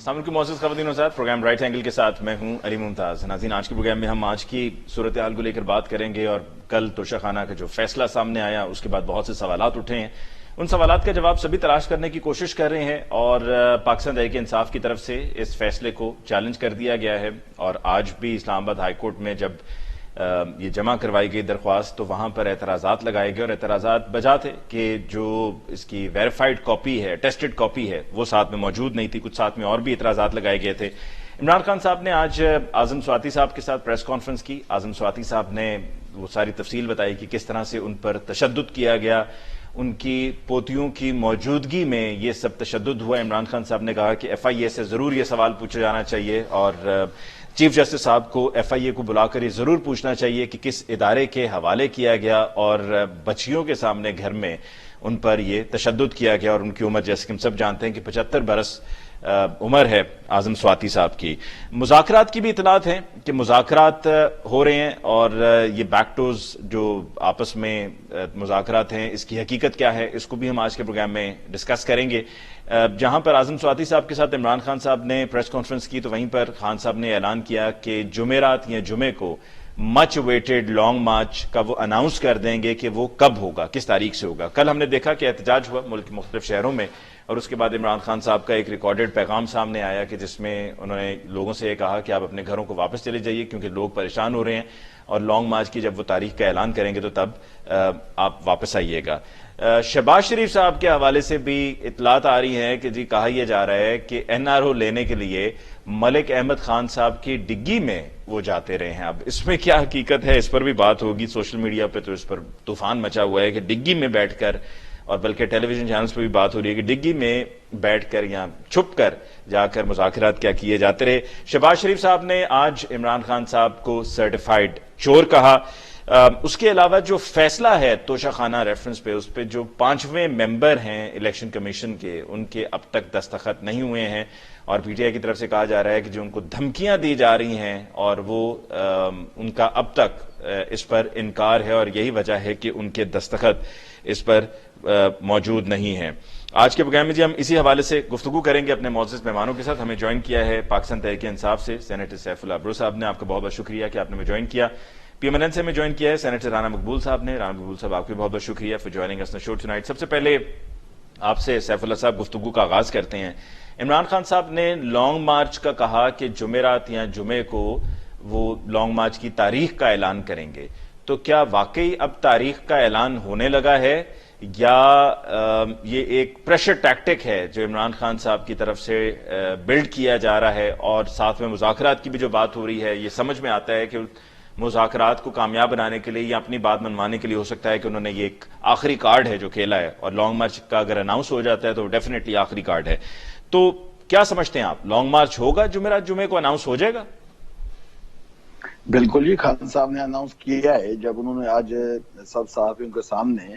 السلام علیکم معزز خواتین و حضرات، پروگرام رائٹ اینگل کے ساتھ میں ہوں علی ممتاز۔ ناظرین، آج کے پروگرام میں ہم آج کی صورتحال کو لے کر بات کریں گے، اور کل توشہ خانہ کا جو فیصلہ سامنے آیا اس کے بعد بہت سے سوالات اٹھے ہیں، ان سوالات کا جواب سبھی تلاش کرنے کی کوشش کر رہے ہیں، اور پاکستان تحریک انصاف کی طرف سے اس فیصلے کو چیلنج کر دیا گیا ہے۔ اور آج بھی اسلام آباد ہائی کورٹ میں جب یہ جمع کروائی گئی درخواست تو وہاں پر اعتراضات لگائے گئے، اور اعتراضات بجا تھے کہ جو اس کی ویریفائڈ کاپی ہے، ٹیسٹڈ کاپی ہے، وہ ساتھ میں موجود نہیں تھی۔ کچھ ساتھ میں اور بھی اعتراضات لگائے گئے تھے۔ عمران خان صاحب نے آج اعظم سواتی صاحب کے ساتھ پریس کانفرنس کی۔ اعظم سواتی صاحب نے وہ ساری تفصیل بتائی کہ کس طرح سے ان پر تشدد کیا گیا، ان کی پوتیوں کی موجودگی میں یہ سب تشدد ہوا۔ عمران خان صاحب نے کہا کہ ایف آئی اے سے ضرور یہ سوال پوچھا جانا چاہیے، اور چیف جسٹس صاحب کو ایف آئی اے کو بلا کر یہ ضرور پوچھنا چاہیے کہ کس ادارے کے حوالے کیا گیا، اور بچیوں کے سامنے گھر میں ان پر یہ تشدد کیا گیا، اور ان کی عمر جیسے کہ ہم سب جانتے ہیں کہ 75 برس عمر ہے اعظم سواتی صاحب کی۔ مذاکرات کی بھی اطلاعات ہیں کہ مذاکرات ہو رہے ہیں، اور یہ بیک ٹوز جو آپس میں مذاکرات ہیں، اس کی حقیقت کیا ہے، اس کو بھی ہم آج کے پروگرام میں ڈسکس کریں گے۔ جہاں پر اعظم سواتی صاحب کے ساتھ عمران خان صاحب نے پریس کانفرنس کی تو وہیں پر خان صاحب نے اعلان کیا کہ جمعرات یا جمعے کو مچ ویٹڈ لانگ مارچ کا وہ اناؤنس کر دیں گے کہ وہ کب ہوگا، کس تاریخ سے ہوگا۔ کل ہم نے دیکھا کہ احتجاج ہوا ملک کے مختلف شہروں میں، اور اس کے بعد عمران خان صاحب کا ایک ریکارڈڈ پیغام سامنے آیا کہ جس میں انہوں نے لوگوں سے یہ کہا کہ آپ اپنے گھروں کو واپس چلے جائیے کیونکہ لوگ پریشان ہو رہے ہیں، اور لانگ مارچ کی جب وہ تاریخ کا اعلان کریں گے تو تب آپ واپس آئیے گا۔ شہباز شریف صاحب کے حوالے سے بھی اطلاعات آ رہی ہیں کہ جی کہا یہ جا رہا ہے کہ این آر او لینے کے لیے ملک احمد خان صاحب کی ڈگی میں وہ جاتے رہے ہیں۔ اب اس میں کیا حقیقت ہے، اس پر بھی بات ہوگی۔ سوشل میڈیا پہ تو اس پر طوفان مچا ہوا ہے کہ ڈگی میں بیٹھ کر، اور بلکہ ٹیلی ویژن چینلز پہ بھی بات ہو رہی ہے کہ ڈگی میں بیٹھ کر یا چھپ کر جا کر مذاکرات کیا کیے جاتے رہے۔ شہباز شریف صاحب نے آج عمران خان صاحب کو سرٹیفائیڈ چور کہا۔ اس کے علاوہ جو فیصلہ ہے توشہ خانہ ریفرنس پہ، اس پہ جو 5ویں ممبر ہیں الیکشن کمیشن کے، ان کے اب تک دستخط نہیں ہوئے ہیں، اور پی ٹی آئی کی طرف سے کہا جا رہا ہے کہ جو ان کو دھمکیاں دی جا رہی ہیں اور وہ ان کا اب تک اس پر انکار ہے، اور یہی وجہ ہے کہ ان کے دستخط اس پر موجود نہیں ہیں۔ آج کے پروگرام میں جی ہم اسی حوالے سے گفتگو کریں گے اپنے معزز مہمانوں کے ساتھ۔ ہمیں جوائن کیا ہے پاکستان تحریک انصاف سے سینیٹر سیف اللہ ابرو صاحب نے۔ آپ کا بہت بہت شکریہ کہ آپ نے ہمیں جوائن کیا۔ پی ایم این این سے ہمیں جوائن کیا ہے سینیٹر رانا مقبول صاحب نے۔ رانا مقبول صاحب، آپ کو بہت بہت شکریہ for joining us on the show tonight. سب سے پہلے آپ سے سیف اللہ صاحب گفتگو کا آغاز کرتے ہیں۔ عمران خان صاحب نے لانگ مارچ کا کہا کہ جمعرات یا جمعے کو وہ لانگ مارچ کی تاریخ کا اعلان کریں گے، تو کیا واقعی اب تاریخ کا اعلان ہونے لگا ہے، یا یہ ایک پریشر ٹیکٹک ہے جو عمران خان صاحب کی طرف سے بلڈ کیا جا رہا ہے؟ اور ساتھ میں مذاکرات کی بھی جو بات ہو رہی ہے، یہ سمجھ میں آتا ہے کہ مذاکرات کو کامیاب بنانے کے لیے یا اپنی بات منوانے کے لیے ہو سکتا ہے کہ انہوں نے یہ ایک آخری کارڈ ہے جو کھیلا ہے، اور لانگ مارچ کا اگر اناؤنس ہو جاتا ہے تو ڈیفینیٹلی آخری کارڈ ہے۔ تو کیا سمجھتے ہیں آپ، لانگ مارچ ہوگا جمعرات جمعے کو اناؤنس ہو جائے گا؟ بالکل، یہ خان صاحب نے اناؤنس کیا ہے جب انہوں نے آج سب صحافیوں کے سامنے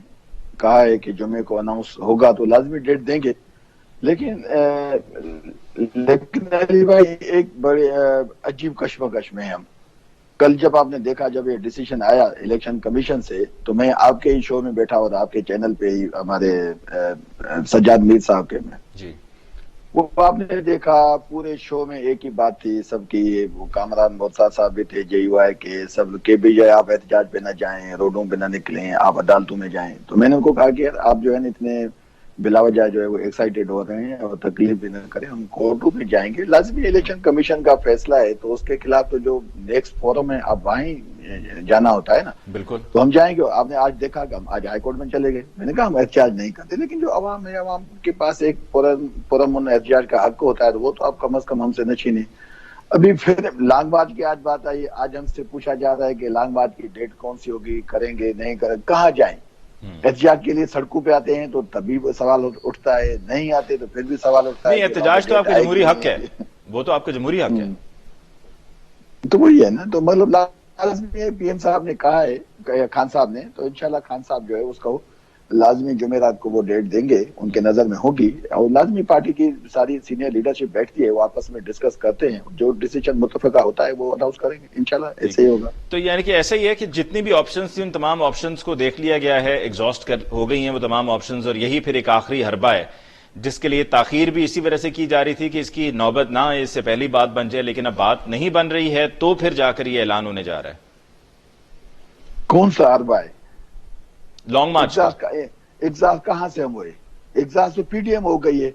کہا ہے کہ جمعے کو اناؤنس ہوگا تو لازمی ڈیٹ دیں گے۔ لیکن علی بھائی ایک بڑے عجیب کشمکش میں ہم کل جب آپ نے دیکھا جب یہ ڈیسیشن آیا الیکشن کمیشن سے، تو میں آپ کے ہی شو میں بیٹھا اور آپ کے چینل پہ ہی ہمارے سجاد میر صاحب کے میں جی، وہ آپ نے دیکھا پورے شو میں ایک ہی بات تھی سب کی۔ وہ کامران مرتضیٰ صاحب بھی تھے، جے یو آئی کے سب کے بھی، جو آپ احتجاج پہ نہ جائیں، روڈوں پہ نہ نکلیں، آپ عدالتوں میں جائیں۔ تو میں نے ان کو کہا کہ آپ جو ہے نا اتنے بلا وجہ جو ہے وہ ایکسائٹیڈ ہو رہے ہیں اور تکلیف بھی نہ کریں، ہم کورٹوں میں جائیں گے، لازمی الیکشن کمیشن کا فیصلہ ہے تو اس کے خلاف تو جو نیکسٹ فورم ہے اب وہیں جانا ہوتا ہے نا۔ بالکل، تو ہم جائیں گے۔ آپ نے آج دیکھا کہ ہم آج ہائی کورٹ میں چلے گئے، میں نے کہا ہم احتجاج نہیں کرتے، لیکن جو عوام ہے، عوام کے پاس ایک پرامن احتجاج کا حق ہوتا ہے، تو وہ تو آپ کم از کم ہم سے نہ چھینیں۔ ابھی پھر لانگ مارچ کی آج بات آئی، آج ہم سے پوچھا جا رہا ہے کہ لانگ مارچ کی ڈیٹ کون سی ہوگی، کریں گے نہیں کریں، کہاں جائیں؟ احتجاج کے لیے سڑکوں پہ آتے ہیں تو تبھی سوال اٹھتا ہے، نہیں آتے تو پھر بھی سوال اٹھتا ہے۔ نہیں، احتجاج تو آپ کا جمہوری حق ہے، وہ تو آپ کا جمہوری حق ہے۔ تو وہی ہے نا، تو مطلب لازمی ہے، پی ایم صاحب نے کہا ہے، خان صاحب نے، تو انشاءاللہ خان صاحب جو ہے اس کو لازمی جمعرات کو وہ ڈیٹ دیں گے، ان کے نظر میں ہوگی، اور لازمی پارٹی کی ساری سینئر لیڈرشپ بیٹھتی ہے، وہ آپس میں ڈسکس کرتے ہیں، جو ڈیسیجن متفقہ ہوتا ہے وہ اناؤنس کریں گے، انشاءاللہ ایسے ہی ہوگا۔ تو یعنی کہ ایسا ہی ہے کہ جتنی بھی آپشنز تھی ان تمام آپشنز کو دیکھ لیا گیا ہے، ایگزاسٹ ہو گئی ہیں وہ تمام آپشنز، اور یہی پھر ایک آخری حربہ ہے جس کے لیے تاخیر بھی اسی وجہ سے کی جا رہی تھی کہ اس کی نوبت نہ آئے، اس سے پہلی بات بن جائے، لیکن اب بات نہیں بن رہی ہے تو پھر جا کر یہ اعلان ہونے جا رہا ہے؟ کون سا اربا ہے؟ لانگ مارچ اگزاس کہاں سے ہم ہوئے؟ اگزاس تو پی ڈی ایم ہو گئی ہے.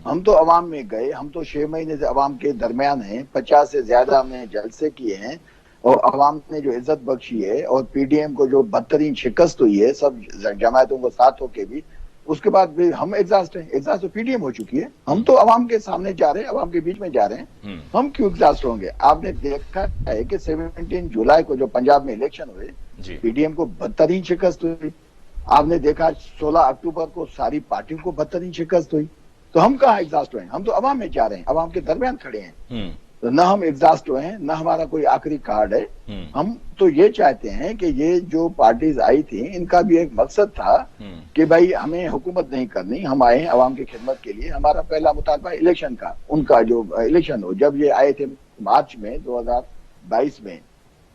ہم تو عوام میں گئے، ہم تو 6 مہینے سے عوام کے درمیان ہیں، 50 سے زیادہ ہم نے جلسے کیے ہیں اور عوام نے جو عزت بخشی ہے اور پی ڈی ایم کو جو بدترین شکست ہوئی ہے سب جماعتوں کو ساتھ ہو کے بھی، اس کے بعد بھی ہم ایگزاسٹ ہیں. ایگزاسٹ تو پی ڈی ایم ہو چکی ہے. ہم تو عوام کے سامنے جا رہے ہیں، عوام کے بیچ میں جا رہے ہیں. ہم کیوں ایگزاسٹ ہوں گے؟ آپ نے دیکھا ہے کہ 17 جولائی کو جو پنجاب میں الیکشن ہوئے، پی ڈی ایم کو بدترین شکست ہوئی. آپ نے دیکھا 16 اکتوبر کو ساری پارٹیوں کو بدترین شکست ہوئی. تو ہم کہاں ایگزاسٹ ہوئے ہیں؟ ہم تو عوام میں جا رہے ہیں، عوام کے درمیان کھڑے ہیں. تو نہ ہم ایگزاسٹ ہوئے ہیں، نہ ہمارا کوئی آخری کارڈ ہے. ہم تو یہ چاہتے ہیں کہ یہ جو پارٹیز آئی تھیں ان کا بھی ایک مقصد تھا کہ بھائی ہمیں حکومت نہیں کرنی، ہم آئے ہیں عوام کی خدمت کے لیے. ہمارا پہلا مطالبہ الیکشن کا، ان کا جو الیکشن ہو. جب یہ آئے تھے مارچ میں 2022 میں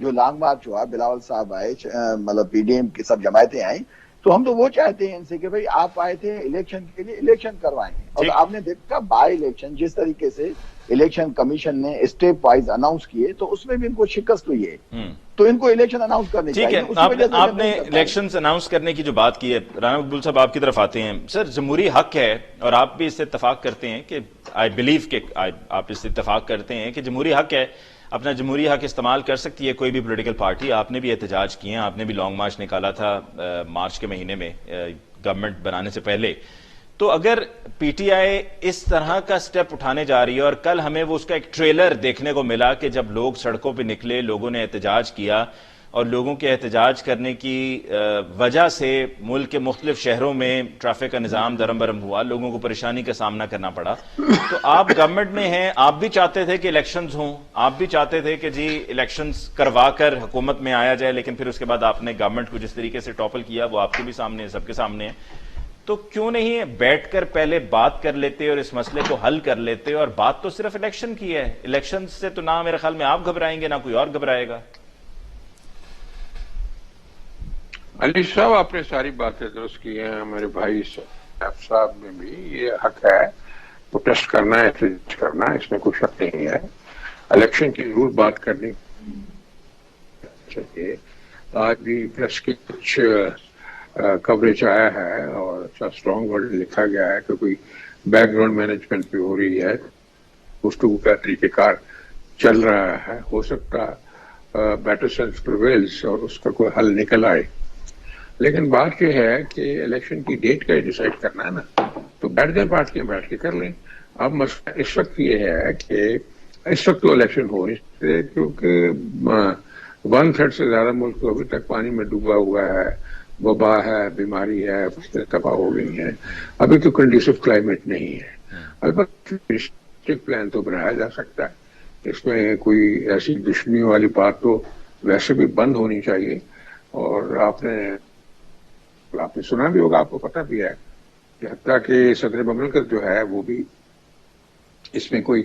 جو لانگ مارچ ہوا، بلاول صاحب آئے، مطلب پی ڈی ایم کی سب جماعتیں آئیں، تو ہم تو وہ چاہتے ہیں ان سے کہ بھئی آپ آئے تھے الیکشن کے لیے، الیکشن کروائیں. اور آپ نے دیکھا بائی الیکشن جس طریقے سے الیکشن کمیشن نے اسٹیپ وائز اناؤنس کیے تو اس میں بھی ان کو شکست ہوئی ہے. تو ان کو الیکشن اناؤنس کرنے چاہیے. ٹھیک ہے، آپ نے الیکشنز اناؤنس کرنے کی جو بات کی ہے، رانا مقبول صاحب آپ کی طرف آتے ہیں. سر، جمہوری حق ہے اور آپ بھی اس سے اتفاق کرتے ہیں کہ آئی بلیو کہ آپ اس سے اتفاق کرتے ہیں کہ جمہوری حق ہے، اپنا جمہوری حق استعمال کر سکتی ہے کوئی بھی پولیٹیکل پارٹی. آپ نے بھی احتجاج کیے ہیں، آپ نے بھی لانگ مارچ نکالا تھا مارچ کے مہینے میں گورنمنٹ بنانے سے پہلے. تو اگر پی ٹی آئی اس طرح کا سٹیپ اٹھانے جا رہی ہے، اور کل ہمیں وہ اس کا ایک ٹریلر دیکھنے کو ملا کہ جب لوگ سڑکوں پہ نکلے، لوگوں نے احتجاج کیا اور لوگوں کے احتجاج کرنے کی وجہ سے ملک کے مختلف شہروں میں ٹریفک کا نظام درم برم ہوا، لوگوں کو پریشانی کا سامنا کرنا پڑا. تو آپ گورنمنٹ میں ہیں، آپ بھی چاہتے تھے کہ الیکشنز ہوں، آپ بھی چاہتے تھے کہ جی الیکشنز کروا کر حکومت میں آیا جائے، لیکن پھر اس کے بعد آپ نے گورنمنٹ کو جس طریقے سے ٹاپل کیا وہ آپ کے بھی سامنے ہے، سب کے سامنے ہے. تو کیوں نہیں بیٹھ کر پہلے بات کر لیتے اور اس مسئلے کو حل کر لیتے؟ اور بات تو صرف الیکشن کی ہے، الیکشن سے تو نہ میرے خیال میں آپ گھبرائیں گے نہ کوئی اور گھبرائے گا. علی صاحب، آپ نے ساری باتیں درست کی ہیں. ہمارے بھائی صاحب میں بھی یہ حق ہے پروٹیسٹ کرنا، احتجاج کرنا، اس میں کوئی شک نہیں ہے. الیکشن کی ضرور بات کرنی چاہیے. آج بھی پریس کی کچھ کوریج آیا ہے اور اچھا اسٹرانگ ورڈ لکھا گیا ہے کہ کوئی بیک گراؤنڈ مینجمنٹ پہ ہو رہی ہے، گفتگو کا طریقہ کار چل رہا ہے. ہو سکتا بیٹر سینس پریویلز اور اس کا کوئی حل نکل آئے. لیکن بات یہ ہے کہ الیکشن کی ڈیٹ کا ڈیسائیڈ کرنا ہے نا، تو بیٹھ جائیں پارٹیاں، بیٹھ کے کر لیں. اب مسئلہ اس وقت یہ ہے کہ اس وقت تو الیکشن ہو نہیں سکتے کیونکہ 1/3 سے زیادہ ملک تو ابھی تک پانی میں ڈوبا ہوا ہے. وبا ہے، بیماری ہے، فصلیں تباہ ہو گئی ہیں. ابھی تو کنڈیشن کلائمیٹ نہیں ہے. البتہ ڈسٹرکٹ پلان تو بنایا جا سکتا ہے، اس میں کوئی ایسی دشمنی والی بات تو ویسے بھی بند ہونی چاہیے. اور آپ نے سنا بھی ہوگا، آپ کو پتہ بھی ہے کہ حتیٰ کہ صدر مملکت جو ہے وہ بھی اس میں کوئی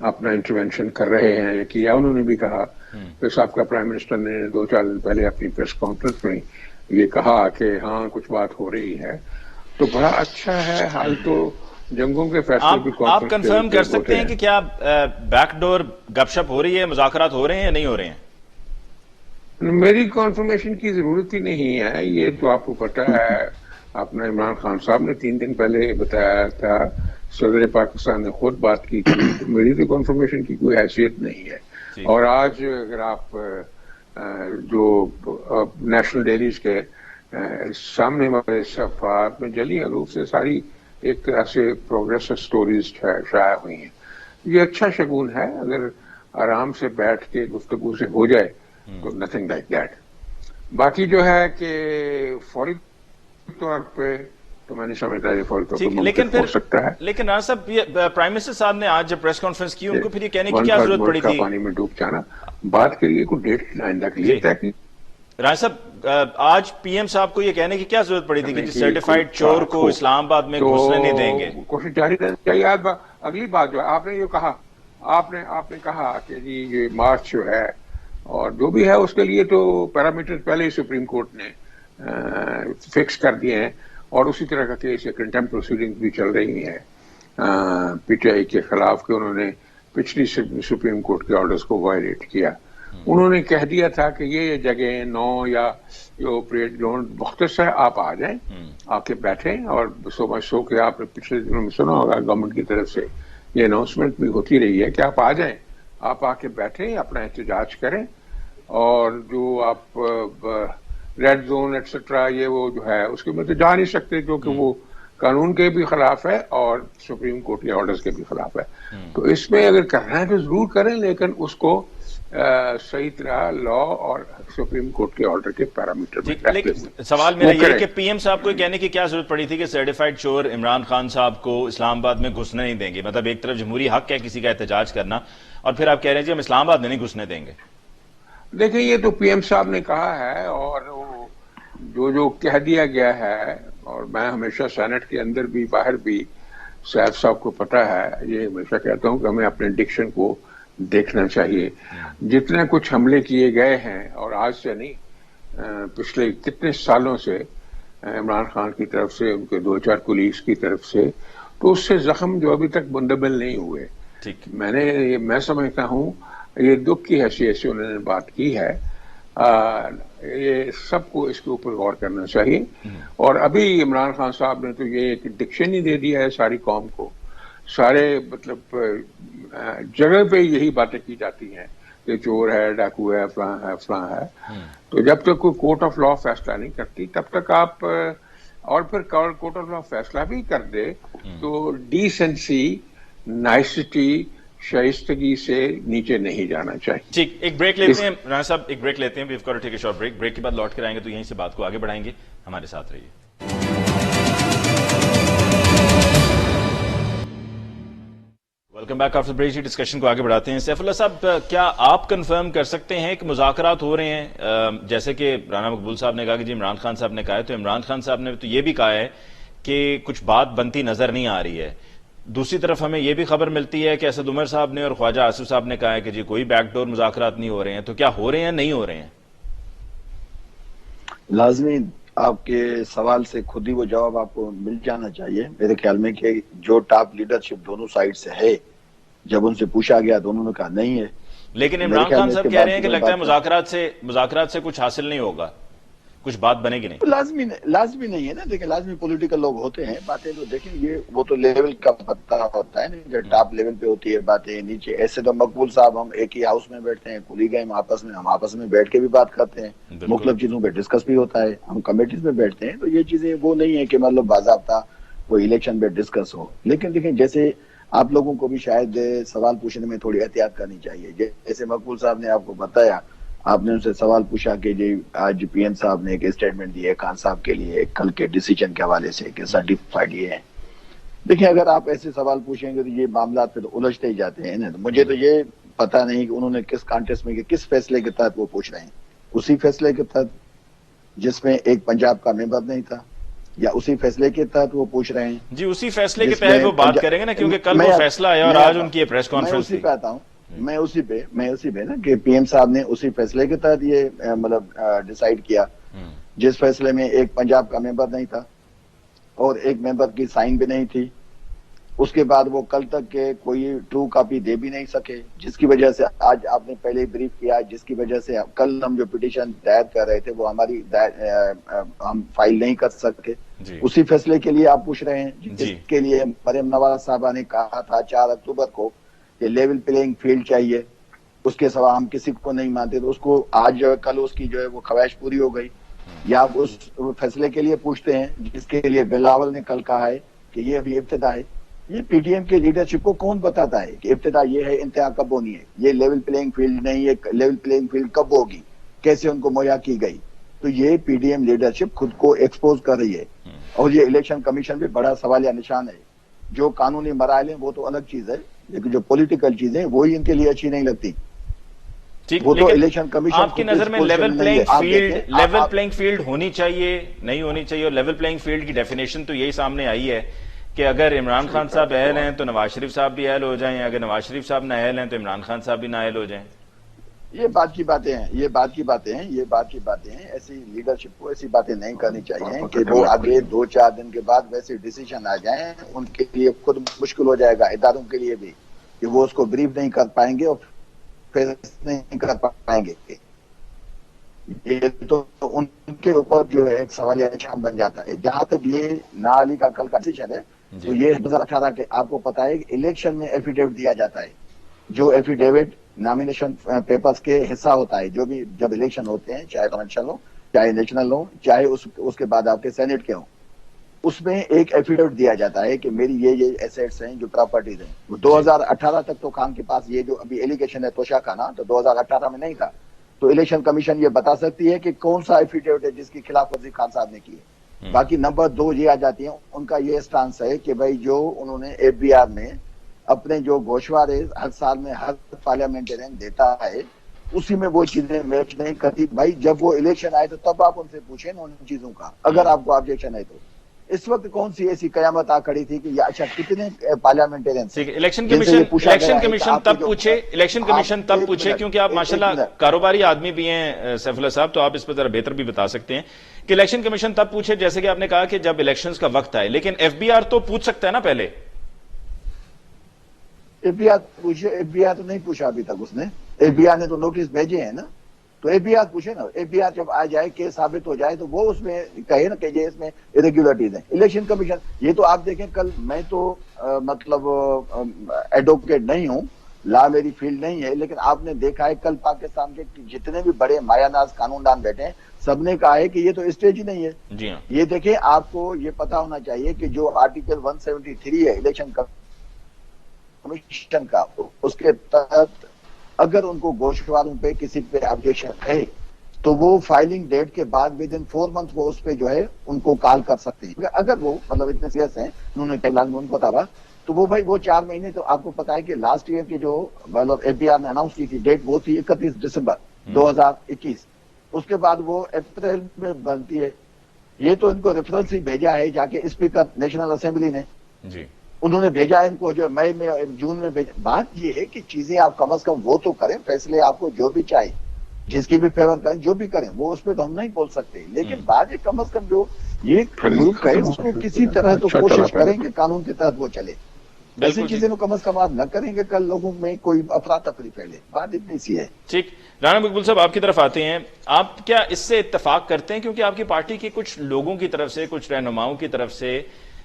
اپنا انٹروینشن کر رہے ہیں. کیا انہوں نے بھی کہا کہ سابقہ پرائم منسٹر نے 2-4 دن پہلے اپنی پریس کانفرنس میں یہ کہا کہ ہاں کچھ بات ہو رہی ہے. تو بڑا اچھا ہے. حال تو جنگوں کے فیصلے بھی آپ کنفرم کر سکتے ہیں کہ کیا بیک ڈور گپ شپ ہو رہی ہے، مذاکرات ہو رہے ہیں یا نہیں ہو رہے ہیں؟ میری کنفرمیشن کی ضرورت ہی نہیں ہے. یہ تو آپ کو پتہ ہے، اپنا عمران خان صاحب نے 3 دن پہلے بتایا تھا، صدر پاکستان نے خود بات کی تھی. میری تو کنفرمیشن کی کوئی حیثیت نہیں ہے. اور آج اگر آپ جو نیشنل ڈیلیز کے سامنے والے صفحات میں جلی روپ سے ساری ایک طرح سے پروگریس سٹوریز شائع ہوئی ہیں. یہ اچھا شگون ہے. اگر آرام سے بیٹھ کے گفتگو سے ہو جائے تو نتھنگ لائک دیٹ. باقی جو ہے کہ فوری طور پہ تو میں نہیں سمجھتا یہ فوری طور پہ ممکن ہو سکتا ہے. لیکن رانا صاحب، پرائم منسٹر صاحب نے آج جب پریس کانفرنس کی، ان کو پھر یہ کہنے کی کیا ضرورت پڑی تھی؟ پانی میں ڈوب جانا بات کریے، کوئی ڈیٹ آئندہ کے لیے طے کی. رانا صاحب، آج پی ایم صاحب کو یہ کہنے کی کیا ضرورت پڑی تھی کہ سرٹیفائیڈ چور کو اسلام آباد میں گھسنے نہیں دیں گے؟ کوشش جاری رہنی چاہیے. اگلی بات جو ہے آپ نے یہ کہا، آپ نے کہا کہ جی یہ مارچ جو ہے اور جو بھی ہے اس کے لیے تو پیرامیٹر پہلے ہی سپریم کورٹ نے فکس کر دیے ہیں اور اسی طرح کا کیس کنٹمپٹ پروسیڈنگ بھی چل رہی ہیں. پی ٹی آئی کے خلاف کہ انہوں نے پچھلی سپریم کورٹ کے آرڈرز کو وائلیٹ کیا. انہوں نے کہہ دیا تھا کہ یہ جگہ 9 یا جو پریڈ گراؤنڈ مختص ہے، آپ آ جائیں، آ کے بیٹھیں. اور سو مچ سو کہ آپ نے پچھلے دنوں میں سنا ہوگا گورنمنٹ کی طرف سے یہ اناؤنسمنٹ بھی ہوتی رہی ہے کہ آپ آ جائیں، آپ آ کے بیٹھیں، اپنا احتجاج کریں. اور جو آپ ریڈ زون ایٹسٹرا یہ وہ جو ہے اس کے میں تو جا نہیں سکتے، کیونکہ وہ قانون کے بھی خلاف ہے اور سپریم کورٹ کے آرڈرز کے بھی خلاف ہے. تو اس میں اگر کرنا ہے تو ضرور کریں، لیکن اس کو صحیح طرح لا اور سپریم کورٹ کے آرڈر کے پیرامیٹر میں. سوال میرا یہ ہے کہ پی ایم صاحب کو کہنے کی کیا ضرورت پڑی تھی کہ سرٹیفائیڈ چور عمران خان صاحب کو اسلام آباد میں گھسنے نہیں دیں گے؟ مطلب ایک طرف جمہوری حق ہے کسی کا احتجاج کرنا، اور پھر آپ کہہ رہے ہیں جی ہم اسلام آباد میں نہیں گھسنے دیں گے. دیکھیں یہ تو پی ایم صاحب نے کہا ہے، اور جو کہہ دیا گیا ہے، اور میں ہمیشہ سینٹ کے اندر بھی باہر بھی صاحب صاحب کو پتہ ہے، یہ ہمیشہ کہتا ہوں کہ ہمیں اپنے ڈکشن کو دیکھنا چاہیے. جتنے کچھ حملے کیے گئے ہیں، اور آج سے نہیں، پچھلے کتنے سالوں سے عمران خان کی طرف سے، ان کے 2-4 کولیگز کی طرف سے، تو اس سے زخم جو ابھی تک منتقل نہیں ہوئے. میں سمجھتا ہوں یہ دکھ کی حیثیت سے انہوں نے بات کی ہے. یہ سب کو اس کے اوپر غور کرنا چاہیے. اور ابھی عمران خان صاحب نے تو یہ ایک ڈکشن ہی دے دیا ہے ساری قوم کو، سارے مطلب جگہ پہ یہی باتیں کی جاتی ہیں کہ چور ہے، ڈاکو ہے، فلاں ہے. تو جب تک کوئی کورٹ آف لا فیصلہ نہیں کرتی تب تک آپ، اور پھر کورٹ آف لا فیصلہ بھی کر دے تو ڈیسنسی، نائسٹی، شائستگی سے نیچے نہیں جانا چاہیے. ٹھیک، ایک بریک لیتے ہیں رانا صاحب، ایک بریک لیتے ہیں. We've got to take a short break. Break کے بعد لوٹ کر آئیں گے تو یہیں سے بات کو آگے بڑھائیں گے. ہمارے ساتھ رہیے. Welcome back. After break discussion کو آگے بڑھاتے ہیں. سیف اللہ صاحب، کیا آپ کنفرم کر سکتے ہیں کہ مذاکرات ہو رہے ہیں؟ جیسے کہ رانا مقبول صاحب نے کہا کہ جی عمران خان صاحب نے کہا ہے، تو عمران خان صاحب نے تو یہ بھی کہا ہے کہ کچھ بات بنتی نظر نہیں آ رہی ہے. دوسری طرف ہمیں یہ بھی خبر ملتی ہے کہ اسد عمر صاحب نے اور خواجہ آصف صاحب نے کہا ہے کہ جی کوئی بیک ڈور مذاکرات نہیں ہو رہے ہیں. تو کیا ہو رہے ہیں، نہیں ہو رہے ہیں؟ لازمی آپ کے سوال سے خود ہی وہ جواب آپ کو مل جانا چاہیے میرے خیال میں، کہ جو ٹاپ لیڈرشپ دونوں سائڈ سے ہے، جب ان سے پوچھا گیا تو انہوں نے کہا نہیں ہے. لیکن عمران خان صاحب کہہ رہے ہیں کہ لگتا ہے مذاکرات سے کچھ حاصل نہیں ہوگا، کچھ بات بنے گی نہیں. لازمی نہیں ہے نا. دیکھیں لازمی پولیٹیکل لوگ ہوتے ہیں، باتیں تو دیکھیں یہ وہ تو لیول کا پتہ ہوتا ہے نا، جب ٹاپ لیول پہ ہوتی ہے باتیں. نیچے ایسے تو مقبول صاحب ہم ایک ہی ہاؤس میں بیٹھتے ہیں، کولیگ ہیں ہم آپس میں بیٹھ کے بھی بات کرتے ہیں، مختلف چیزوں پہ ڈسکس بھی ہوتا ہے، ہم کمیٹیز میں بیٹھتے ہیں. تو یہ چیزیں وہ نہیں ہے کہ مطلب باضابطہ کوئی الیکشن پہ ڈسکس ہو. لیکن دیکھیں جیسے آپ لوگوں کو بھی شاید سوال پوچھنے میں تھوڑی احتیاط کرنی چاہیے. جیسے مقبول صاحب نے آپ کو بتایا، آپ نے ان سے سوال پوچھا کہ جی آج پی ایم صاحب نے ایک اسٹیٹمنٹ دی ہے خان صاحب کے لیے کل کے ڈیسیجن کے حوالے سے کہ سرٹیفائڈ یہ ہے. دیکھیں اگر آپ ایسے سوال پوچھیں گے تو یہ معاملات پہ تو الجھتے ہی جاتے ہیں نا. مجھے تو یہ پتہ نہیں کہ انہوں نے کس کانٹیکسٹ میں کس فیصلے کے تحت وہ پوچھ رہے ہیں. اسی فیصلے کے تحت جس میں ایک پنجاب کا ممبر نہیں تھا، یا اسی فیصلے کے تحت وہ پوچھ رہے ہیں؟ جی اسی فیصلے کے تحت وہ بات کریں گے نا، کیونکہ کل وہ فیصلہ آیا اور آج ان کی پریس کانفرنس تھی. میں اسی پہ آتا ہوں، میں اسی پہ نا کہ پی ایم صاحب نے اسی فیصلے کے تحت یہ مطلب ڈیسائیڈ کیا، جس فیصلے میں ایک پنجاب کا ممبر نہیں تھا اور ایک ممبر کی سائن بھی نہیں تھی. اس کے بعد وہ کل تک کے کوئی ٹرو کاپی دے بھی نہیں سکے، جس کی وجہ سے آج آپ نے پہلے بریف کیا، جس کی وجہ سے کل ہم جو پٹیشن دائر کر رہے تھے وہ ہماری ہم فائل نہیں کر سکے. اسی فیصلے کے لیے آپ پوچھ رہے ہیں جس کے لیے مریم نواز صاحبہ نے کہا تھا 4 اکتوبر کو کہ لیول پلینگ فیلڈ چاہیے، اس کے سوا ہم کسی کو نہیں مانتے. تو اس کو آج کل اس کی جو ہے وہ خواہش پوری ہو گئی. یا آپ اس فیصلے کے لیے پوچھتے ہیں جس کے لیے بلاول نے کل کہا ہے کہ یہ ابھی ابتدا ہے. یہ پی ٹی ایم کے لیڈرشپ کو کون بتاتا ہے کہ ابتدا یہ ہے، انتہا کب ہونی ہے؟ یہ لیول پلینگ فیلڈ نہیں ہے، لیول پلینگ فیلڈ کب ہوگی، کیسے ان کو مہیا کی گئی؟ تو یہ پی ڈی ایم لیڈرشپ خود کو ایکسپوز کر رہی ہے. اور یہ الیکشن کمیشن بھی بڑا سوالیہ نشان ہے. جو قانونی مراحل ہیں وہ تو الگ چیز ہے، لیکن جو پولیٹیکل چیزیں وہی ان کے لیے اچھی نہیں لگتی. وہ تو الیکشن کمیشن آپ کی نظر میں لیول پلینگ فیلڈ ہونی چاہیے، نہیں ہونی چاہیے؟ اور لیول پلینگ فیلڈ کی ڈیفینیشن تو یہی سامنے آئی ہے کہ اگر عمران خان صاحب اہل ہیں تو نواز شریف صاحب بھی اہل ہو جائیں، اگر نواز شریف صاحب نہ اہل ہیں تو عمران خان صاحب بھی نہ اہل ہو جائیں. یہ بات کی باتیں ہیں، یہ بات کی باتیں ہیں، ایسی لیڈرشپ کو ایسی باتیں نہیں کرنی چاہیے کہ وہ آگے 2-4 دن کے بعد ویسے ڈیسیژن آ جائیں، ان کے لیے خود مشکل ہو جائے گا، اداروں کے لیے بھی، کہ وہ اس کو بریف نہیں کر پائیں گے اور پھر نہیں کر پائیں گے. یہ تو ان کے اوپر جو ہے ایک سوالیہ نشان بن جاتا ہے. جہاں تک یہ نا علی کا کل کا ڈیسیژن ہے تو یہ 2018 کے آپ کو پتا ہے کہ الیکشن میں ایفیڈیوٹ دیا جاتا ہے، جو ایفیڈیوٹ نامینیشن پیپرز کے حصہ ہوتا ہے، جو بھی جب الیکشن ہوتے ہیں، چاہے کنونشنل ہو، چاہے نیشنل ہو، چاہے اس کے بعد آپ کے سینٹ کے ہوں، اس میں ایک ایفیڈیوٹ دیا جاتا ہے کہ میری یہ ایسیٹس ہیں جو پراپرٹیز ہیں. 2018 تک تو خان کے پاس یہ جو ابھی ایلیگیشن ہے توشہ خانہ، تو 2018 میں نہیں تھا. تو الیکشن کمیشن یہ بتا سکتی ہے کہ کون سا ایفیڈیوٹ ہے جس کی خلاف ورزی خان صاحب نے کی ہے. باقی نمبر 2 یہ آ جاتی ہیں، ان کا یہ سٹانس ہے کہ بھائی جو انہوں نے ایف بی آر میں اپنے جو گوشوارے ہر سال میں ہر پارلیمنٹرین دیتا ہے، اسی میں وہ چیزیں میچ نہیں کرتی. بھائی جب وہ الیکشن آئے تو تب آپ ان سے پوچھیں نا ان چیزوں کا، اگر آپ کو آبجیکشن ہے تو. اس وقت کون سی ایسی قیامت آ کھڑی تھی کہ یہ اچھا کتنے پارلیمنٹرین الیکشن کمیشن تب پوچھے کیونکہ آپ ماشاءاللہ کاروباری آدمی بھی ہیں سیف اللہ صاحب، تو آپ اس پر ذرا بہتر بھی بتا سکتے ہیں کہ الیکشن کمیشن تب پوچھے جیسے کہ آپ نے کہا کہ جب الیکشنز کا وقت آئے، لیکن ایف بی آر تو پوچھ سکتا ہے نا پہلے. ایف بی آر تو نہیں پوچھا ابھی تک، اس نے ایف بی آر نے تو نوٹس بھیجے ہیں نا، تو ایف بی آر پوچھے نا. ایف بی آر جب آ جائے کہ ثابت ہو جائے تو وہ اس میں کہے نا کہ یہ اس میں ارریگولرٹیز ہیں. الیکشن کمیشن یہ تو آپ دیکھیں، کل میں تو مطلب ایڈوکیٹ نہیں ہوں، لا میری فیلڈ نہیں ہے، لیکن آپ نے دیکھا ہے کل پاکستان کے جتنے بھی بڑے مایہ ناز قانون دان بیٹھے ہیں، سب نے کہا ہے کہ یہ تو اسٹیج ہی نہیں ہے. جی ہاں، یہ دیکھیں، آپ کو یہ پتا ہونا چاہیے کہ جو آرٹیکل 173 ہے الیکشن کمیشن کا، اس کے تحت اگر ان کو گوشواروں پہ کسی پہ آبجیکشن ہے تو وہ فائلنگ ڈیٹ کے بعد ود ان 4 منتھ وہ اس پہ جو ہے ان کو کال کر سکتے ہیں. اگر وہ مطلب اتنے سیریس ہیں، انہوں نے ان کو بتا، تو وہ بھائی وہ 4 مہینے، تو آپ کو پتا ہے کہ لاسٹ ایئر کی جو مطلب ایف بی آر نے اناؤنس کی تھی ڈیٹ، وہ تھی 31 دسمبر 2021. اس کے بعد وہ اپریل میں بنتی ہے. یہ تو ان کو ریفرنس ہی بھیجا ہے جا کے اسپیکر نیشنل اسمبلی نے، جی انہوں نے بھیجا ان کو جو مئی میں جون میں بھیجا. بات یہ ہے کہ چیزیں آپ کم از کم وہ تو کریں، فیصلے آپ کو جو بھی چاہے جس کی بھی فیور کریں، جو بھی کریں، وہ اس پہ تو ہم نہیں بول سکتے، لیکن بات یہ کم از کم جو یہ ملک ہے اس کو کسی طرح تو کوشش کریں کہ قانون کے تحت وہ چلے. ایسی چیزیں کم از کم آپ نہ کریں گے کل لوگوں میں کوئی افراتفری پھیلے. بات اتنی سی ہے. ٹھیک، رانا مقبول صاحب آپ کی طرف آتے ہیں. آپ کیا اس سے اتفاق کرتے ہیں؟ کیونکہ آپ کی پارٹی کے کچھ لوگوں کی طرف سے، کچھ رہنماؤں کی طرف سے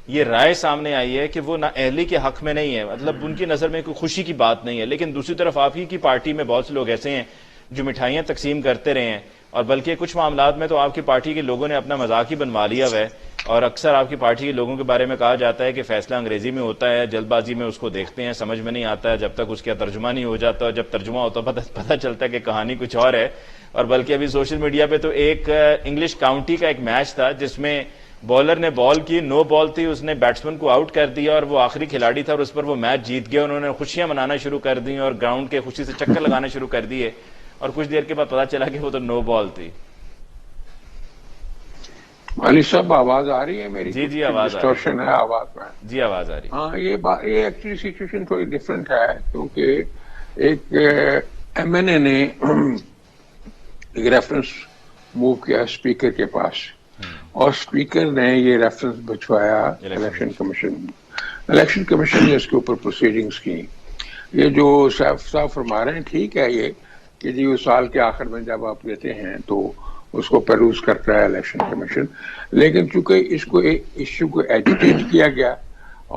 یہ رائے سامنے آئی ہے کہ وہ نااہلی کے حق میں نہیں ہے، مطلب ان کی نظر میں کوئی خوشی کی بات نہیں ہے، لیکن دوسری طرف آپ ہی کی پارٹی میں بہت سے لوگ ایسے ہیں جو مٹھائیاں تقسیم کرتے رہے ہیں، اور بلکہ کچھ معاملات میں تو آپ کی پارٹی کے لوگوں نے اپنا مذاق ہی بنوا لیا ہوا ہے. اور اکثر آپ کی پارٹی کے لوگوں کے بارے میں کہا جاتا ہے کہ فیصلہ انگریزی میں ہوتا ہے، جلد بازی میں اس کو دیکھتے ہیں، سمجھ میں نہیں آتا ہے جب تک اس کا ترجمہ نہیں ہو جاتا، اور جب ترجمہ ہوتا پتہ چلتا ہے کہ کہانی کچھ اور ہے. اور بلکہ ابھی سوشل میڈیا پہ تو ایک انگلش کاؤنٹی کا ایک میچ تھا جس میں بالر نے بال کی، نو بال تھی، اس نے بیٹسمین کو آؤٹ کر دیا اور وہ آخری کھلاڑی تھا اور اس پر وہ میچ جیت گیا. انہوں نے خوشیاں منانا شروع کر دی اور گراؤنڈ کے خوشی سے چکر لگانا شروع کر دیے، اور کچھ دیر کے بعد پتا چلا کہ وہ تو نو بال تھی. علی صاحب آواز آ رہی ہے میری؟ جی آواز آ رہی ہے آواز میں. جی آواز آ رہی. ہاں، یہ ایکچولی سچویشن تھوڑی ڈفرینٹ ہے، کیونکہ ایک ایم این اے نے ایک ریفرنس موو کیا اسپیکر کے پاس، اور اسپیکر نے یہ ریفرنس بھجوایا الیکشن کمیشن نے اس کے اوپر پروسیڈنگز کی. یہ جو صاحب فرما رہے ہیں ٹھیک ہے، یہ کہ جی وہ سال کے آخر میں جب آپ لیتے ہیں تو اس کو پروز کرتا ہے الیکشن کمیشن، لیکن چونکہ اس کو ایشو کو ایجیٹیٹ کیا گیا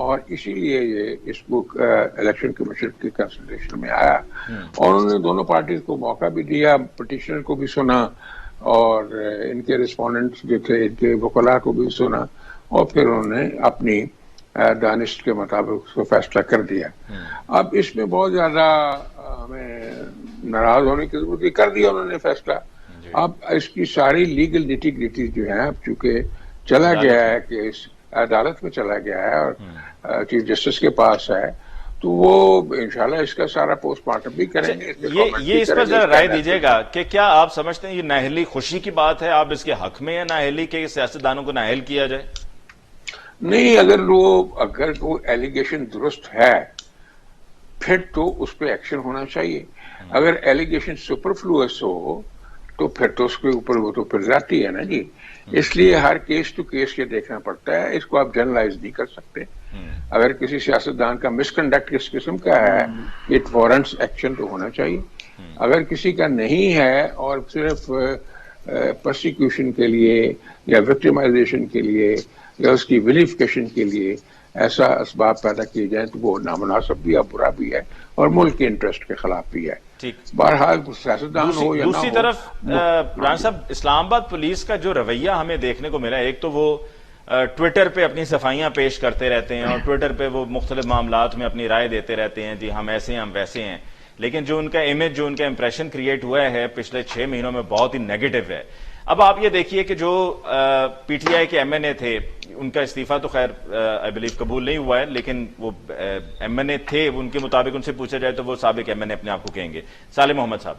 اور اسی لیے یہ اس کو الیکشن کمیشن کی کنسلٹیشن میں آیا، اور انہوں نے دونوں پارٹیز کو موقع بھی دیا، پٹیشنر کو بھی سنا اور ان کے رسپونڈنٹس جو تھے ان کے وکلاء کو بھی سنا، اور پھر انہوں نے اپنی دانش کے مطابق اس کو فیصلہ کر دیا. اب اس میں بہت زیادہ ہمیں ناراض ہونے کی ضرورت نہیں، کر دیا انہوں نے فیصلہ. اب اس کی ساری لیگل نیٹی گریٹی جو ہیں، اب چونکہ چلا گیا ہے کہ اس عدالت میں چلا گیا ہے اور چیف جسٹس کے پاس ہے، تو وہ انشاءاللہ اس کا سارا پوسٹ مارٹم بھی کریں گے. یہ اس پر ذرا رائے دیجیے گا کہ کیا آپ سمجھتے ہیں یہ نااہلی خوشی کی بات ہے، آپ اس کے حق میں ہیں نااہلی کے سیاستدانوں کو نااہل کیا جائے؟ نہیں، اگر وہ ایلیگیشن درست ہے پھر تو اس پہ ایکشن ہونا چاہیے. اگر ایلیگیشن سپرفلوئس ہو تو پھر تو اس کے اوپر وہ تو پھر ذاتی ہے نا جی. اس لیے ہر کیس ٹو کیس یہ دیکھنا پڑتا ہے, اس کو آپ جنرلائز نہیں کر سکتے. اگر کسی سیاستدان کا مس کنڈکٹ اس قسم کا ہے, اٹ وارنٹس ایکشن تو ہونا چاہیے. اگر کسی کا نہیں ہے اور صرف پرسیکیوشن کے لیے یا وکٹمائزیشن کے لیے یا اس کی ویلیفیکیشن کے لیے ایسا اسباب پیدا کیے جائیں تو وہ نامناسب بھی ہے, برا بھی ہے, اور ملک کے انٹرسٹ کے خلاف بھی ہے. بہرحال سیاستدان ہو یا نہ ہو. دوسری طرف عمران صاحب, اسلام آباد پولیس کا جو رویہ ہمیں دیکھنے کو ملا, ایک تو وہ ٹویٹر پہ اپنی صفائیاں پیش کرتے رہتے ہیں اور ٹویٹر پہ وہ مختلف معاملات میں اپنی رائے دیتے رہتے ہیں, جی ہم ایسے ہیں ہم ویسے ہیں, لیکن جو ان کا امیج, جو ان کا امپریشن کریٹ ہوا ہے پچھلے 6 مہینوں میں بہت ہی نیگیٹو ہے. اب آپ یہ دیکھیے کہ جو پی ٹی آئی کے ایم این اے تھے, ان کا استعفیٰ تو خیر آئی بلیو قبول نہیں ہوا ہے, لیکن وہ ایم این اے تھے, ان کے مطابق ان سے پوچھا جائے تو وہ سابق ایم این اے اپنے آپ کو کہیں گے, صالح محمد صاحب,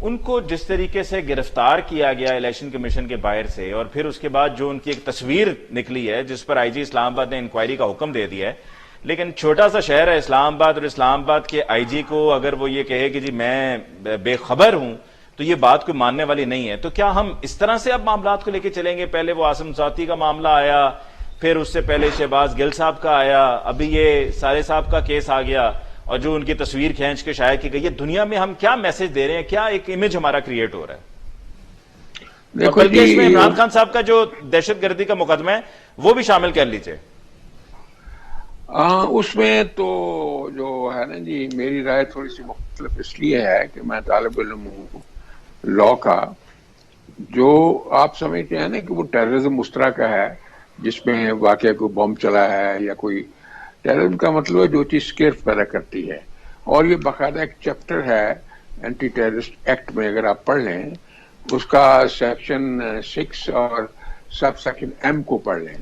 ان کو جس طریقے سے گرفتار کیا گیا الیکشن کمیشن کے باہر سے, اور پھر اس کے بعد جو ان کی ایک تصویر نکلی ہے جس پر آئی جی اسلام آباد نے انکوائری کا حکم دے دیا ہے, لیکن چھوٹا سا شہر ہے اسلام آباد, اور اسلام آباد کے آئی جی کو اگر وہ یہ کہے کہ جی میں بے خبر ہوں تو یہ بات کوئی ماننے والی نہیں ہے. تو کیا ہم اس طرح سے اب معاملات کو لے کے چلیں گے؟ پہلے وہ عاصم ذاتی کا معاملہ آیا, پھر اس سے پہلے شہباز گل صاحب کا آیا, ابھی یہ صالح صاحب کا کیس آ گیا, اور جو ان کی تصویر کھینچ کے شائع کی گئی ہے, دنیا میں ہم کیا میسج دے رہے ہیں, کیا ایک امیج ہمارا کریٹ ہو رہا ہے؟ اور بلکہ اس میں عمران خان صاحب کا جو دہشت گردی کا مقدمہ ہے وہ بھی شامل کر لیجئے. اس میں تو جو ہے نا جی, میری رائے تھوڑی سی مختلف اس لیے ہے کہ میں طالب علم ہوں لا کا. جو آپ سمجھتے ہیں نا کہ وہ ٹیررزم اس طرح کا ہے جس میں واقعہ کوئی بم چلا ہے یا کوئی, ٹیررزم کا مطلب ہے جو چیز اسکیئر پیدا کرتی ہے, اور یہ باقاعدہ ایک چیپٹر ہے اینٹی ٹیررسٹ ایکٹ میں, اگر آپ پڑھ لیں اس کا سیکشن 6 اور سب سیکشن ایم کو پڑھ لیں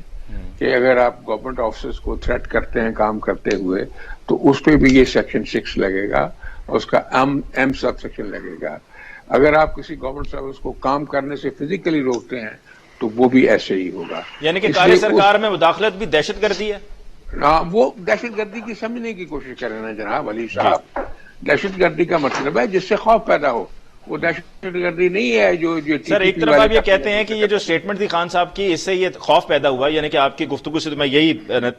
کہ اگر آپ گورنمنٹ آفیسرز کو تھریٹ کرتے ہیں کام کرتے ہوئے تو اس پہ بھی یہ سیکشن 6 لگے گا, اور اس کا ایم سب سیکشن لگے گا. اگر آپ کسی گورنمنٹ سروس کو کام کرنے سے فزیکلی روکتے ہیں تو وہ بھی ایسے ہی ہوگا. یعنی کہ کار سرکار میں مداخلت بھی دہشت گردی ہے؟ وہ دہشت گردی کی سمجھنے کی کوشش کر رہے ہیں جناب علی صاحب. دہشت گردی کا مطلب ہے جس سے خوف پیدا ہو, وہ دہشت گردی نہیں ہے جو سر ایک طرف آپ یہ کہتے ہیں کہ یہ جو سٹیٹمنٹ تھی خان صاحب کی, اس سے یہ خوف پیدا ہوا, یعنی کہ آپ کی گفتگو سے تو میں یہی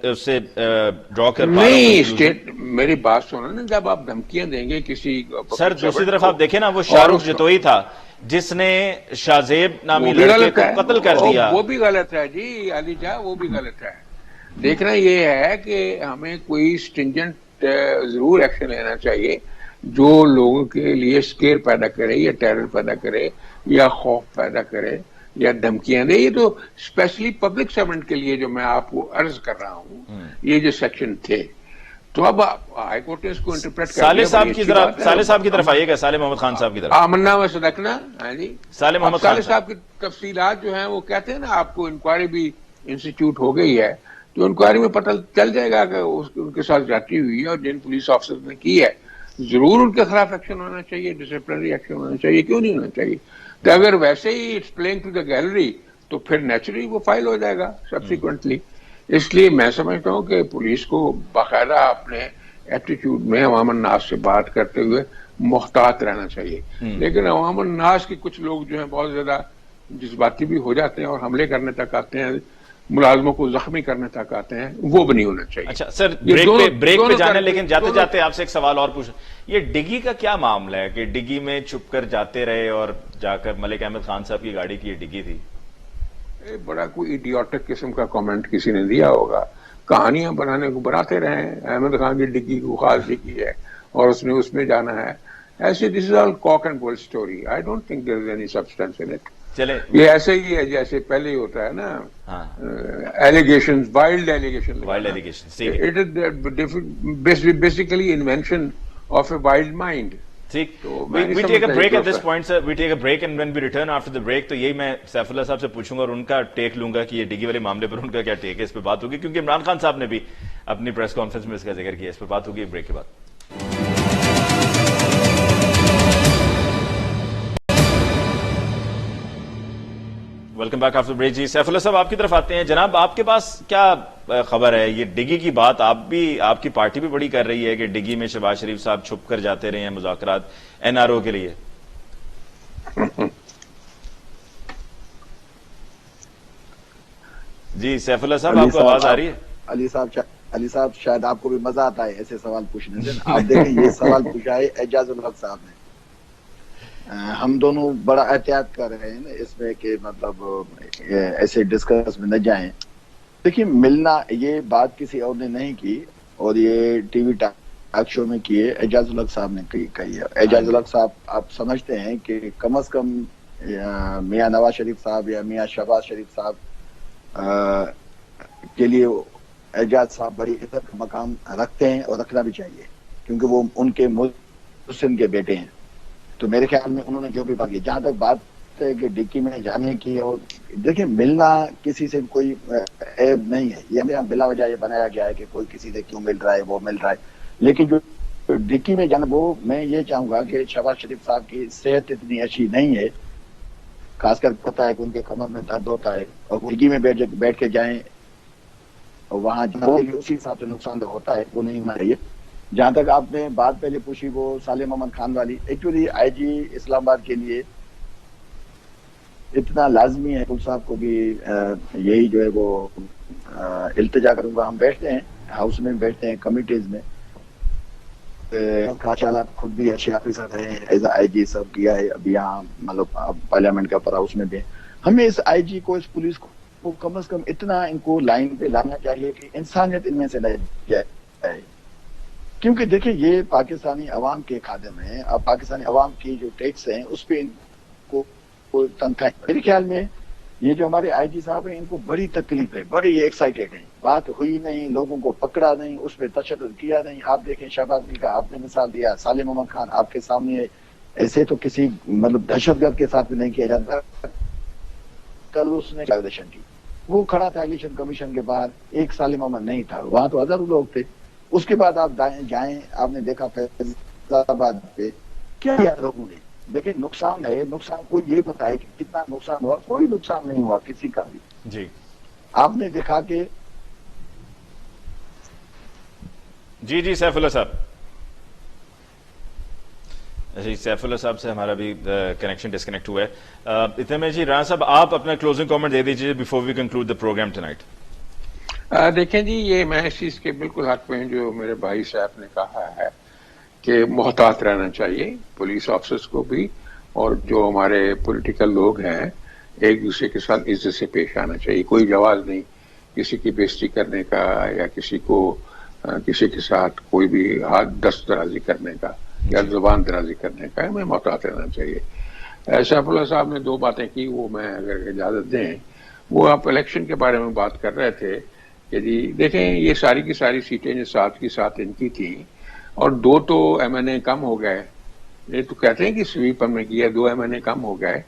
اس سے ڈرا کر پا رہا ہوں. نہیں, میری بات سنو نا, جب آپ دھمکیاں دیں گے کسی, سر دوسری طرف آپ دیکھیں نا, وہ شاہ رخ جتوئی تھا جس نے شاہزیب نامی لڑکے کو قتل کر دیا. وہ بھی غلط ہے جی علی جا, وہ بھی غلط ہے. دیکھنا یہ ہے کہ ہمیں کوئی اسٹرنجنٹ ضرور ایکشن لینا چاہیے جو لوگوں کے لیے اسکیئر پیدا کرے یا ٹیرر پیدا کرے یا خوف پیدا کرے یا دھمکیاں دے. یہ تو اسپیشلی پبلک سرونٹ کے لیے جو میں آپ کو عرض کر رہا ہوں, یہ جو سیکشن تھے, تو اب ہائی کورٹ نے اس کو انٹرپریٹ کر صالح صاحب کی طرف آئیے گا, صالح محمد خان صاحب کی طرف. آمنا و صدقنا, ہاں جی, صالح صاحب کی تفصیلات جو ہیں وہ کہتے ہیں نا, آپ کو انکوائری بھی انسٹیٹیوٹ ہو گئی ہے, تو انکوائری میں پتہ چل جائے گا کہ ان کے ساتھ جاتی ہوئی ہے, اور جن پولیس آفیسر نے کی ہے ضرور ان کے خلاف ایکشن ہونا چاہیے, ڈسپلنری ایکشن ہونا چاہیے, کیوں نہیں ہونا چاہیے. تو اگر ویسے ہی it's playing to the gallery تو پھر نیچرلی وہ فائل ہو جائے گا سبسیکوینٹلی. اس لیے میں سمجھتا ہوں کہ پولیس کو باقاعدہ اپنے ایٹیٹیوڈ میں عوام الناس سے بات کرتے ہوئے محتاط رہنا چاہیے. لیکن عوام الناس کے کچھ لوگ جو ہیں بہت زیادہ جذباتی بھی ہو جاتے ہیں اور حملے کرنے تک آتے ہیں, ملازموں کو زخمی کرنے تک آتے ہیں, وہ بھی نہیں ہونا چاہیے. اچھا سر, بریک پہ جانے, لیکن جاتے جاتے آپ سے ایک سوال اور پوچھیں, یہ ڈگی کا کیا معاملہ ہے کہ ڈگی میں چھپ کر جاتے رہے اور جا کر ملک احمد خان صاحب کی گاڑی کی یہ ڈگی تھی؟ بڑا کوئی ایڈیوٹک قسم کا کامنٹ کسی نے دیا ہوگا, کہانیاں بنانے کو بناتے رہے, احمد خان کی ڈگی کو خاص ڈگی ہے اور اس نے اس میں جانا ہے, ایسے دس از آل کاک اینڈ بول story. I don't think there is any substance in it. چلے یہ ایسے ہی ہے جیسے پہلے ہی ہوتا ہے نا, allegation, wild allegation. It is basically invention of a wild mind. ٹھیک, we take a break at this point sir, we take a break and when we return after the break تو یہی میں سیف اللہ صاحب سے پوچھوں گا اور ان کا ٹیک لوں گا کہ یہ ڈگی والے معاملے پر ان کا کیا ٹیک ہے, اس پہ بات ہوگی, کیونکہ عمران خان صاحب نے بھی اپنی پریس کانفرنس میں اس کا ذکر کیا. اس پہ بات ہوگی بریک کے بعد. Welcome back after break. جی سیف اللہ صاحب آپ کی طرف آتے ہیں. جناب آپ کے پاس کیا خبر ہے یہ ڈگی کی بات آپ کی پارٹی بھی بڑی کر رہی ہے کہ ڈگی میں شہباز شریف صاحب چھپ کر جاتے رہے ہیں مذاکرات NRO کے لیے. جی سیف اللہ صاحب آپ کو آواز آ رہی ہے؟ علی صاحب شاید آپ کو بھی مزہ آتا ہے ایسے سوال پوچھنے سے. آپ دیکھیں یہ سوال پوچھا ہے اعجاز الحق صاحب نے. ہم دونوں بڑا احتیاط کر رہے ہیں اس میں کہ مطلب ایسے ڈسکس میں نہ جائیں. دیکھیے ملنا یہ بات کسی اور نے نہیں کی اور یہ ٹی وی ٹاک شو میں کیے اعجاز الحق صاحب نے کہی ہے. اعجاز الحق صاحب آپ سمجھتے ہیں کہ کم از کم میاں نواز شریف صاحب یا میاں شہباز شریف صاحب کے لیے اعجاز صاحب بڑی عزت کا مقام رکھتے ہیں اور رکھنا بھی چاہیے کیونکہ وہ ان کے محسن کے بیٹے ہیں. تو میرے خیال میں انہوں نے جو بھی بات کی, جہاں تک بات ہے کہ ڈکی میں جانے کی, اور دیکھیں ملنا کسی سے کوئی عیب نہیں ہے, یہ ہمیں بلا وجہ یہ بنایا گیا ہے کہ کوئی کسی سے کیوں مل رہا ہے وہ مل رہا ہے. لیکن جو ڈکی میں جانا وہ میں یہ چاہوں گا کہ شہباز شریف صاحب کی صحت اتنی اچھی نہیں ہے, خاص کر پتا ہے کہ ان کے کمر میں درد ہوتا ہے, اور ڈکی میں بیٹھ کے جائیں اور وہاں اسی حساب سے نقصان دہ ہوتا ہے, وہ نہیں ہونا چاہیے. جہاں تک آپ نے بات پہلے پوچھی وہ سالم احمد خان والی, ایکچولی آئی جی اسلام آباد کے لیے اتنا لازمی ہے پل صاحب کو بھی یہی جو ہے وہ التجا کروں گا. ہم بیٹھتے ہیں ہاؤس میں, بیٹھتے ہیں کمیٹیز میں, خود بھی اچھے آفیسر رہے ہیں, ایز آئی جی سب کیا ہے, اب یہاں مطلب پارلیمنٹ کا پر ہاؤس میں بھی. ہمیں اس آئی جی کو اس پولیس کو کم از کم اتنا ان کو لائن پہ لانا چاہیے کہ انسانیت ان میں سے رہ جائے, کیونکہ دیکھیں یہ پاکستانی عوام کے خادم ہیں. اب پاکستانی عوام کی جو ٹیکس ہیں اس پہ ان کو تنخواہ, میرے خیال میں یہ جو ہمارے آئی جی صاحب ہیں ان کو بڑی تکلیف ہے, بڑی ایکسائٹیڈ ہیں. بات ہوئی نہیں, لوگوں کو پکڑا نہیں, اس پہ تشدد کیا نہیں. آپ دیکھیں شہباز جی کا آپ نے مثال دیا, سالم احمد خان آپ کے سامنے, ایسے تو کسی مطلب دہشت گرد کے ساتھ بھی نہیں کیا جاتا. کل اس نے الیکشن کی, وہ کھڑا تھا الیکشن کمیشن کے باہر, ایک سالم احمد نہیں تھا, وہاں تو ہزاروں لوگ تھے. اس کے بعد آپ جائیں, آپ نے دیکھا فیض آباد پہ کیا کیا لوگوں نے. دیکھیں نقصان ہے, نقصان کوئی یہ بتائے کہ کتنا نقصان ہوا, کوئی نقصان نہیں ہوا کسی کا بھی. جی آپ نے دیکھا کہ جی سیف اللہ صاحب, جی سیف اللہ صاحب سے ہمارا بھی کنیکشن ڈسکنیکٹ ہوا ہے. اتنے میں جی رانا صاحب آپ اپنا کلوزنگ کامنٹ دے دیجیے before we conclude the programme tonight. دیکھیں جی یہ میں اس چیز کے بالکل حق میں جو میرے بھائی صاحب نے کہا ہے کہ محتاط رہنا چاہیے پولیس آفیسرز کو بھی, اور جو ہمارے پولیٹیکل لوگ ہیں ایک دوسرے کے ساتھ عزت سے پیش آنا چاہیے. کوئی جواز نہیں کسی کی بےزتی کرنے کا یا کسی کے ساتھ کوئی بھی ہاتھ دست درازی کرنے کا یا زبان درازی کرنے کا. ہمیں محتاط رہنا چاہیے. سیف اللہ صاحب نے دو باتیں کی, وہ میں اگر اجازت دیں, وہ آپ الیکشن کے بارے میں بات کر رہے تھے کہ جی دیکھیں یہ ساری کی ساری سیٹیں جو 7 کی 7 ان کی تھیں اور 2 تو MNA کم ہو گئے. یہ تو کہتے ہیں کہ سویپ ہم نے کیا, 2 MNA کم ہو گئے,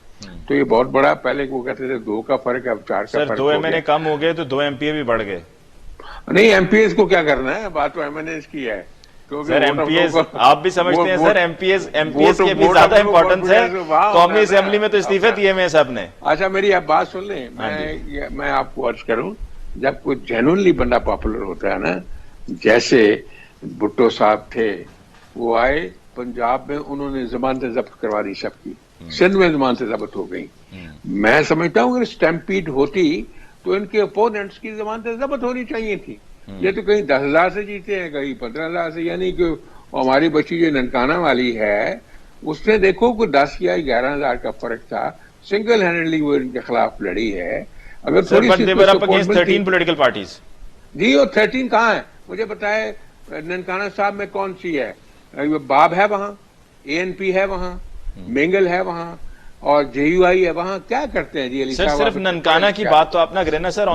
تو یہ بہت بڑا, پہلے وہ کہتے تھے 2 کا فرق ہے, اب 4 کا فرق. 2 MNA کم ہو گئے تو 2 MPA بھی بڑھ گئے. نہیں MPAs کو کیا کرنا ہے, بات تو MNAs کی ہے. سر MPAs آپ بھی سمجھتے ہیں سر, MPAs کی بھی زیادہ امپورٹنس ہے. قومی اسمبلی میں تو استعفے دیے میں سب نے. اچھا میری آپ بات سن لیں, میں آپ کو عرض کروں, جب کوئی جینوئنلی بندہ پاپولر ہوتا ہے نا, جیسے بھٹو صاحب تھے, وہ آئے پنجاب میں, انہوں نے ضمانتیں ضبط کروا دی سب کی, سندھ میں ضمانتیں ضبط ہو گئی. میں سمجھتا ہوں اگر اسٹیمپیڈ ہوتی تو ان کے اپوننٹس کی ضمانتیں ضبط ہونی چاہیے تھی. یہ تو کہیں 10,000 سے جیتے ہیں, کہیں 15,000 سے, یعنی کہ ہماری بچی جو ننکانہ والی ہے اس نے دیکھو کوئی 10 یا 11,000 کا فرق تھا, سنگل ہینڈلی وہ ان کے خلاف لڑی ہے. اگر تھوڑی سی جی, اور 13 کہاں ہے مجھے بتائے, ننکانہ صاحب میں کون سی ہے, باب ہے وہاں, ANP ہے وہاں, مینگل ہے وہاں, اور JUI ہے وہاں. کیا کرتے ہیں جی علی صاحب؟ صرف ننکانہ کی بات تو آپ نہ کریں نا سر,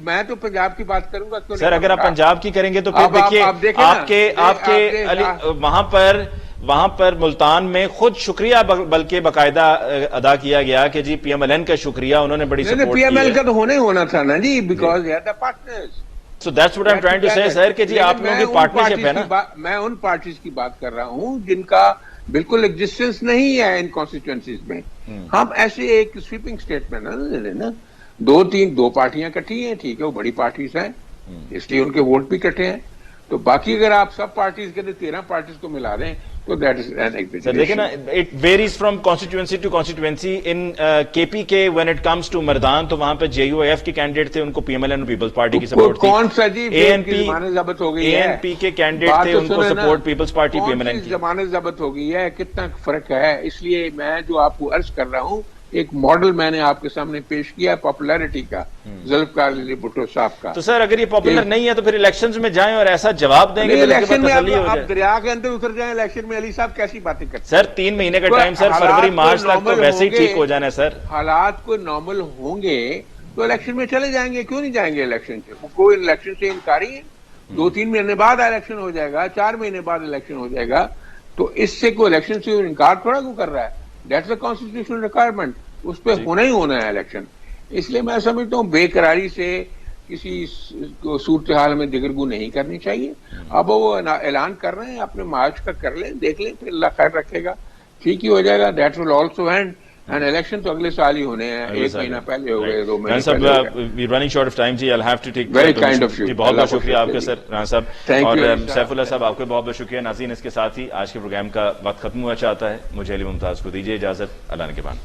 میں تو پنجاب کی بات کروں گا. سر اگر آپ پنجاب کی کریں گے تو پھر دیکھیے آپ کے وہاں پر ملتان میں خود شکریہ بلکہ باقاعدہ ادا کیا گیا کہ جی PMLN کا شکریہ, انہوں نے بڑی سپورٹ کی ہے. PML کا تو ہونا تھا نا جی, because they are the partners. So that's what I'm trying to say sir کہ جی آپ لوگوں کی پارٹنرشپ ہے نا. میں ان پارٹیز کی بات کر رہا ہوں جن کا بالکل ایگزسٹنس نہیں ہے ان کانسٹیٹوئنسیز میں. ہم ایسے ایک سویپنگ اسٹیٹمنٹ نہ لے لیں نا, دو پارٹیاں کٹھی ہیں، ٹھیک ہے، وہ بڑی پارٹیز ہیں اس لیے ان کے ووٹ بھی کٹے ہیں. تو باقی اگر آپ سب پارٹیز کے 13 پارٹیز کو ملا دیں تو دیٹ از این ایگزیجریشن. دیکھیں نا، it varies from constituency to constituency. In K P K when it comes to Mardan تو وہاں پہ جے یو ایف کے کینڈیڈیٹ تھے، ان کو P M L N Peoples Party کی سپورٹ تھی. کون سا جی اے این زمانت ضبط ہو گئی ہے. اے این پی کے کینڈیڈیٹ تھے، ان کو support Peoples Party P M L N کی. زمانت ضبط ہو گئی ہے، کتنا فرق ہے. اس لیے میں جو آپ کو عرض کر رہا ہوں، ایک ماڈل میں نے آپ کے سامنے پیش کیا پاپولیرٹی کا، ذوالفقار علی بھٹو صاحب کا. تو سر اگر یہ پاپولر نہیں ہے تو پھر الیکشنز میں جائیں اور ایسا جواب دیں گے، الیکشن میں آپ دریا کے اندر اتر جائیں. الیکشن میں علی صاحب کیسی باتیں کرتے ہیں سر؟ 3 مہینے کا ٹائم سر، فروری مارچ تک تو ویسے ہی ٹھیک ہو جانا ہے سر. حالات کو نارمل ہوں گے تو الیکشن میں چلے جائیں گے. کیوں نہیں جائیں گے الیکشن سے؟ کوئی الیکشن سے انکاری ہے؟ 2-3 مہینے بعد الیکشن ہو جائے گا، 4 مہینے بعد الیکشن ہو جائے گا. تو اس سے کوئی الیکشن سے انکار تھوڑا کو کر رہا ہے. That's a constitutional requirement. اس پہ ہونا ہی ہونا ہے الیکشن. اس لیے میں سمجھتا ہوں بے قراری سے کسی صورتحال میں دگرگو نہیں کرنی چاہیے. اب وہ اعلان کر رہے ہیں، اپنے مارچ کا کر لیں، دیکھ لیں، پھر اللہ خیر رکھے گا، ٹھیک ہی ہو جائے گا. That will also end election تو اگلے سال ہی ہونے ہیں. 1 مہینہ پہلے ہو گئے، 2 مہینے پہلے ہو گئے. رننگ شارٹ آف ٹائم جی، I'll have to take Very kind of you. بہت بہت شکریہ آپ کا سر رانا صاحب. اور سیف اللہ صاحب آپ کو بہت بہت شکریہ. ناظرین، اس کے ساتھ ہی آج کے پروگرام کا وقت ختم ہوا چاہتا ہے. مجھے علی ممتاز کو دیجیے اجازت. اللہ نگہبان.